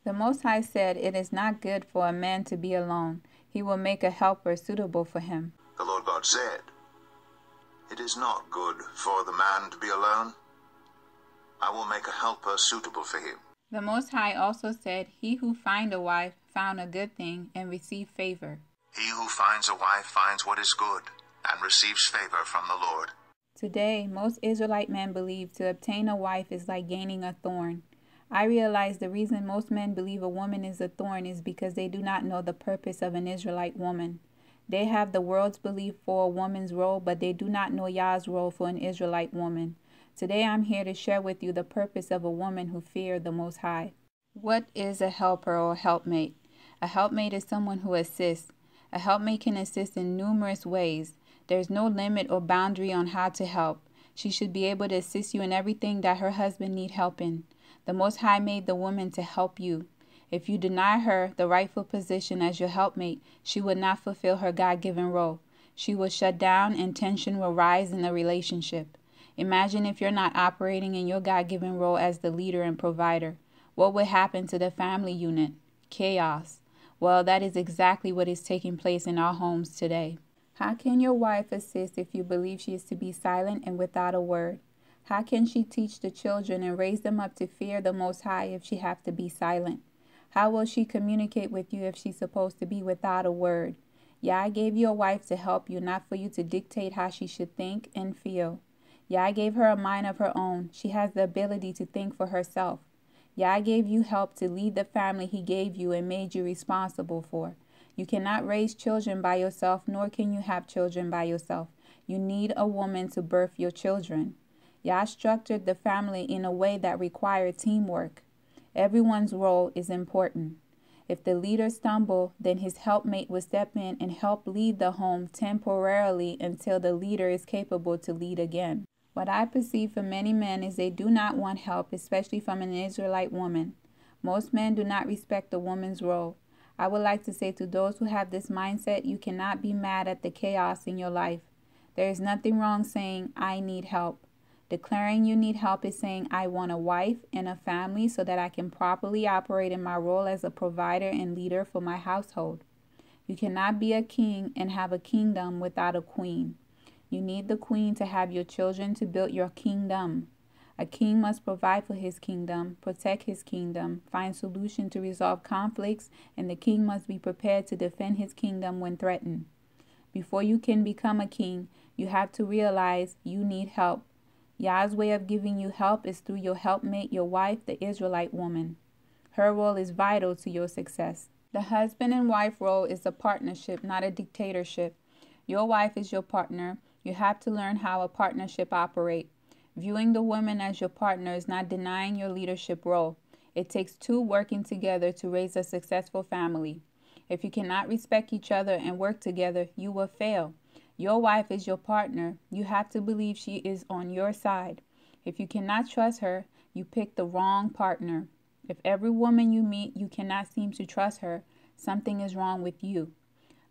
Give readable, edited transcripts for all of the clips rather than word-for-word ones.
The Most High said, "It is not good for a man to be alone. He will make a helper suitable for him." The Lord God said, "It is not good for the man to be alone. I will make a helper suitable for him." The Most High also said, "He who finds a wife found a good thing and received favor." He who finds a wife finds what is good and receives favor from the Lord. Today, most Israelite men believe to obtain a wife is like gaining a thorn. I realize the reason most men believe a woman is a thorn is because they do not know the purpose of an Israelite woman. They have the world's belief for a woman's role, but they do not know Yah's role for an Israelite woman. Today I'm here to share with you the purpose of a woman who feared the Most High. What is a helper or helpmate? A helpmate is someone who assists. A helpmate can assist in numerous ways. There is no limit or boundary on how to help. She should be able to assist you in everything that her husband needs help in. The Most High made the woman to help you. If you deny her the rightful position as your helpmate, she would not fulfill her God-given role. She will shut down and tension will rise in the relationship. Imagine if you're not operating in your God-given role as the leader and provider. What would happen to the family unit? Chaos. Well, that is exactly what is taking place in our homes today. How can your wife assist if you believe she is to be silent and without a word? How can she teach the children and raise them up to fear the Most High if she have to be silent? How will she communicate with you if she's supposed to be without a word? Yah gave you a wife to help you, not for you to dictate how she should think and feel. Yah gave her a mind of her own. She has the ability to think for herself. Yah gave you help to lead the family He gave you and made you responsible for. You cannot raise children by yourself, nor can you have children by yourself. You need a woman to birth your children. Yah structured the family in a way that required teamwork. Everyone's role is important. If the leader stumbles, then his helpmate will step in and help lead the home temporarily until the leader is capable to lead again. What I perceive from many men is they do not want help, especially from an Israelite woman. Most men do not respect the woman's role. I would like to say to those who have this mindset, you cannot be mad at the chaos in your life. There is nothing wrong saying, "I need help." Declaring you need help is saying, "I want a wife and a family so that I can properly operate in my role as a provider and leader for my household." You cannot be a king and have a kingdom without a queen. You need the queen to have your children to build your kingdom. A king must provide for his kingdom, protect his kingdom, find solutions to resolve conflicts, and the king must be prepared to defend his kingdom when threatened. Before you can become a king, you have to realize you need help. Yah's way of giving you help is through your helpmate, your wife, the Israelite woman. Her role is vital to your success. The husband and wife role is a partnership, not a dictatorship. Your wife is your partner. You have to learn how a partnership operates. Viewing the woman as your partner is not denying your leadership role. It takes two working together to raise a successful family. If you cannot respect each other and work together, you will fail. Your wife is your partner. You have to believe she is on your side. If you cannot trust her, you pick the wrong partner. If every woman you meet, you cannot seem to trust her, something is wrong with you.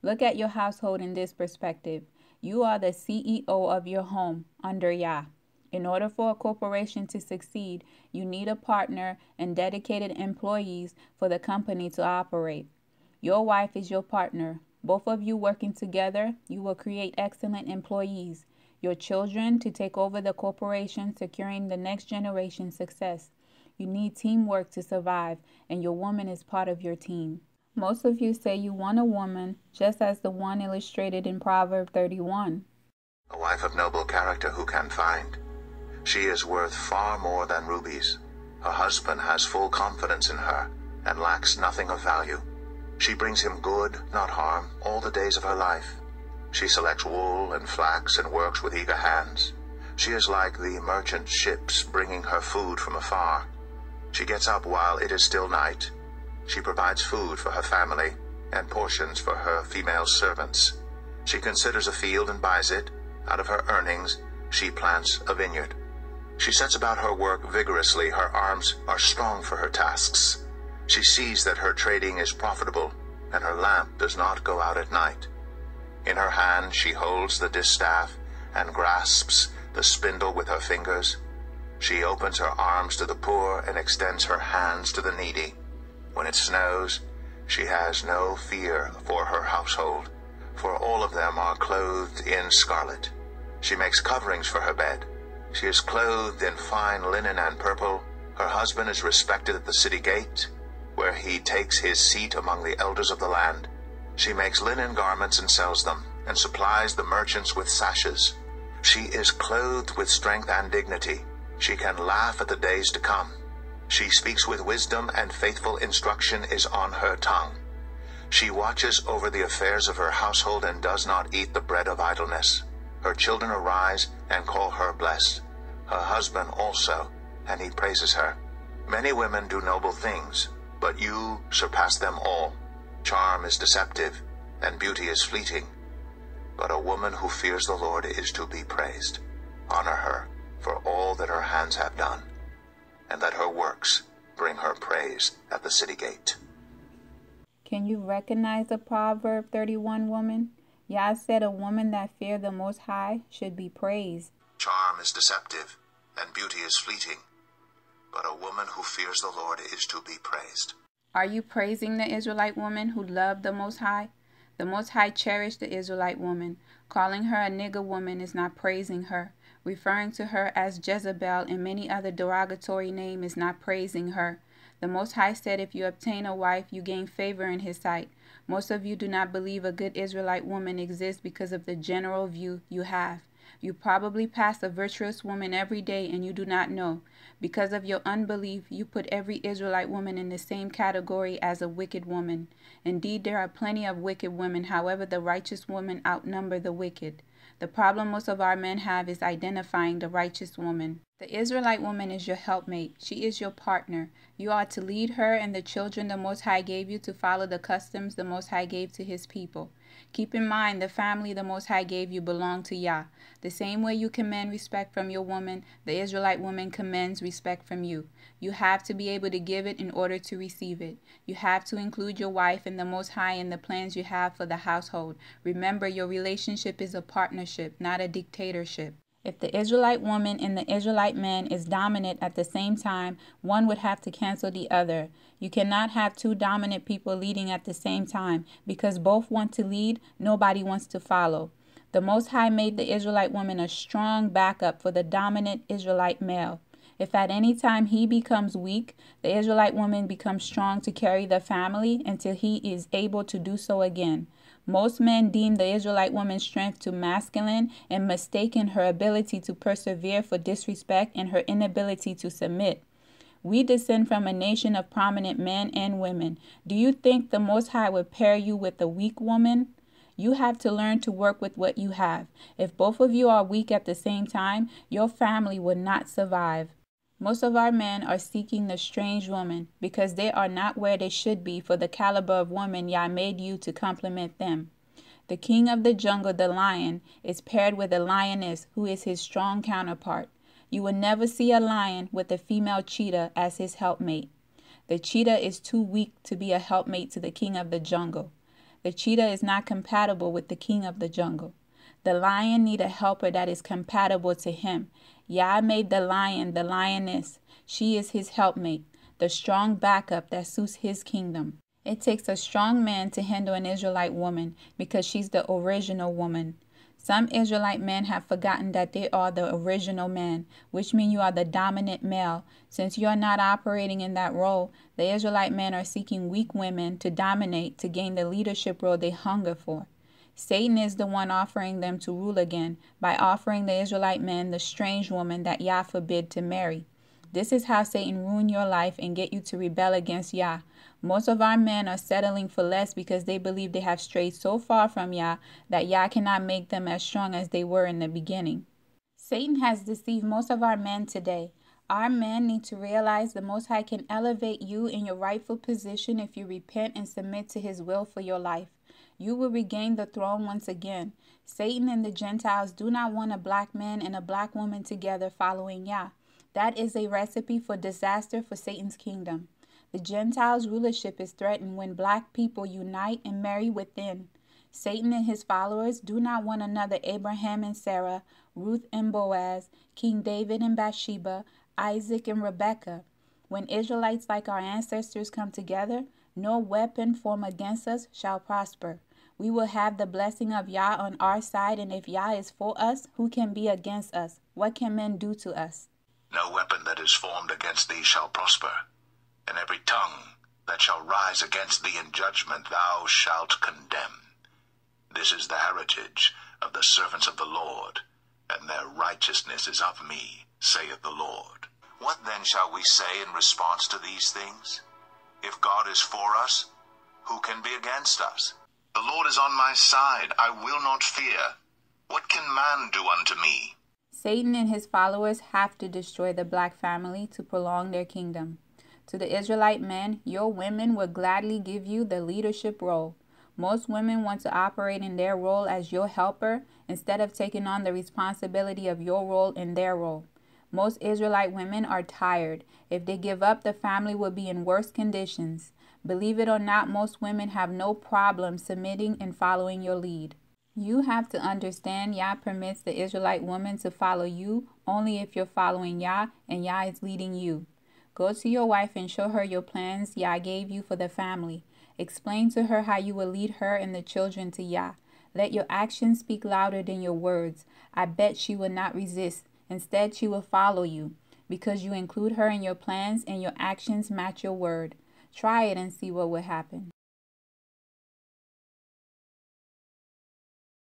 Look at your household in this perspective. You are the CEO of your home under Yah. In order for a corporation to succeed, you need a partner and dedicated employees for the company to operate. Your wife is your partner. Both of you working together, you will create excellent employees. Your children to take over the corporation, securing the next generation's success. You need teamwork to survive, and your woman is part of your team. Most of you say you want a woman, just as the one illustrated in Proverbs 31. A wife of noble character who can find? She is worth far more than rubies. Her husband has full confidence in her and lacks nothing of value. She brings him good, not harm, all the days of her life. She selects wool and flax and works with eager hands. She is like the merchant ships bringing her food from afar. She gets up while it is still night. She provides food for her family and portions for her female servants. She considers a field and buys it. Out of her earnings, she plants a vineyard. She sets about her work vigorously. Her arms are strong for her tasks. She sees that her trading is profitable, and her lamp does not go out at night. In her hand she holds the distaff and grasps the spindle with her fingers. She opens her arms to the poor and extends her hands to the needy. When it snows, she has no fear for her household, for all of them are clothed in scarlet. She makes coverings for her bed. She is clothed in fine linen and purple. Her husband is respected at the city gate, where he takes his seat among the elders of the land. She makes linen garments and sells them, and supplies the merchants with sashes. She is clothed with strength and dignity. She can laugh at the days to come. She speaks with wisdom, and faithful instruction is on her tongue. She watches over the affairs of her household and does not eat the bread of idleness. Her children arise and call her blessed. Her husband also, and he praises her. Many women do noble things, but you surpass them all. Charm is deceptive, and beauty is fleeting. But a woman who fears the Lord is to be praised. Honor her for all that her hands have done, and let her works bring her praise at the city gate. Can you recognize the Proverb 31 woman? Yah said a woman that feared the Most High should be praised. Charm is deceptive, and beauty is fleeting, but a woman who fears the Lord is to be praised. Are you praising the Israelite woman who loved the Most High? The Most High cherished the Israelite woman. Calling her a nigger woman is not praising her. Referring to her as Jezebel and many other derogatory names is not praising her. The Most High said if you obtain a wife, you gain favor in his sight. Most of you do not believe a good Israelite woman exists because of the general view you have. You probably pass a virtuous woman every day and you do not know. Because of your unbelief, you put every Israelite woman in the same category as a wicked woman. Indeed, there are plenty of wicked women. However, the righteous women outnumber the wicked. The problem most of our men have is identifying the righteous woman. The Israelite woman is your helpmate. She is your partner. You are to lead her and the children the Most High gave you to follow the customs the Most High gave to his people. Keep in mind the family the Most High gave you belong to Yah. The same way you command respect from your woman, the Israelite woman commands respect from you. You have to be able to give it in order to receive it. You have to include your wife and the Most High in the plans you have for the household. Remember, your relationship is a partnership, not a dictatorship. If the Israelite woman and the Israelite man is dominant at the same time, one would have to cancel the other. You cannot have two dominant people leading at the same time because both want to lead, nobody wants to follow. The Most High made the Israelite woman a strong backup for the dominant Israelite male. If at any time he becomes weak, the Israelite woman becomes strong to carry the family until he is able to do so again. Most men deem the Israelite woman's strength too masculine and mistaken her ability to persevere for disrespect and her inability to submit. We descend from a nation of prominent men and women. Do you think the Most High would pair you with a weak woman? You have to learn to work with what you have. If both of you are weak at the same time, your family will not survive. Most of our men are seeking the strange woman because they are not where they should be for the caliber of woman Yah made you to complement them. The king of the jungle, the lion, is paired with a lioness who is his strong counterpart. You will never see a lion with a female cheetah as his helpmate. The cheetah is too weak to be a helpmate to the king of the jungle. The cheetah is not compatible with the king of the jungle. The lion needs a helper that is compatible to him. Yah made the lion the lioness. She is his helpmate, the strong backup that suits his kingdom. It takes a strong man to handle an Israelite woman because she's the original woman. Some Israelite men have forgotten that they are the original man, which means you are the dominant male. Since you are not operating in that role, the Israelite men are seeking weak women to dominate to gain the leadership role they hunger for. Satan is the one offering them to rule again by offering the Israelite men the strange woman that Yah forbid to marry. This is how Satan ruin your life and get you to rebel against Yah. Most of our men are settling for less because they believe they have strayed so far from Yah that Yah cannot make them as strong as they were in the beginning. Satan has deceived most of our men today. Our men need to realize the Most High can elevate you in your rightful position if you repent and submit to his will for your life. You will regain the throne once again. Satan and the Gentiles do not want a black man and a black woman together following Yah. That is a recipe for disaster for Satan's kingdom. The Gentiles' rulership is threatened when black people unite and marry within. Satan and his followers do not want another Abraham and Sarah, Ruth and Boaz, King David and Bathsheba, Isaac and Rebekah. When Israelites like our ancestors come together, no weapon formed against us shall prosper. We will have the blessing of Yah on our side, and if Yah is for us, who can be against us? What can men do to us? No weapon that is formed against thee shall prosper, and every tongue that shall rise against thee in judgment thou shalt condemn. This is the heritage of the servants of the Lord, and their righteousness is of me, saith the Lord. What then shall we say in response to these things? If God is for us, who can be against us? The Lord is on my side, I will not fear. What can man do unto me? Satan and his followers have to destroy the black family to prolong their kingdom. To the Israelite men, your women would gladly give you the leadership role. Most women want to operate in their role as your helper instead of taking on the responsibility of your role in their role. Most Israelite women are tired. If they give up, the family will be in worse conditions. Believe it or not, most women have no problem submitting and following your lead. You have to understand Yah permits the Israelite woman to follow you only if you're following Yah and Yah is leading you. Go to your wife and show her your plans Yah gave you for the family. Explain to her how you will lead her and the children to Yah. Let your actions speak louder than your words. I bet she will not resist. Instead, she will follow you because you include her in your plans and your actions match your word. Try it and see what will happen.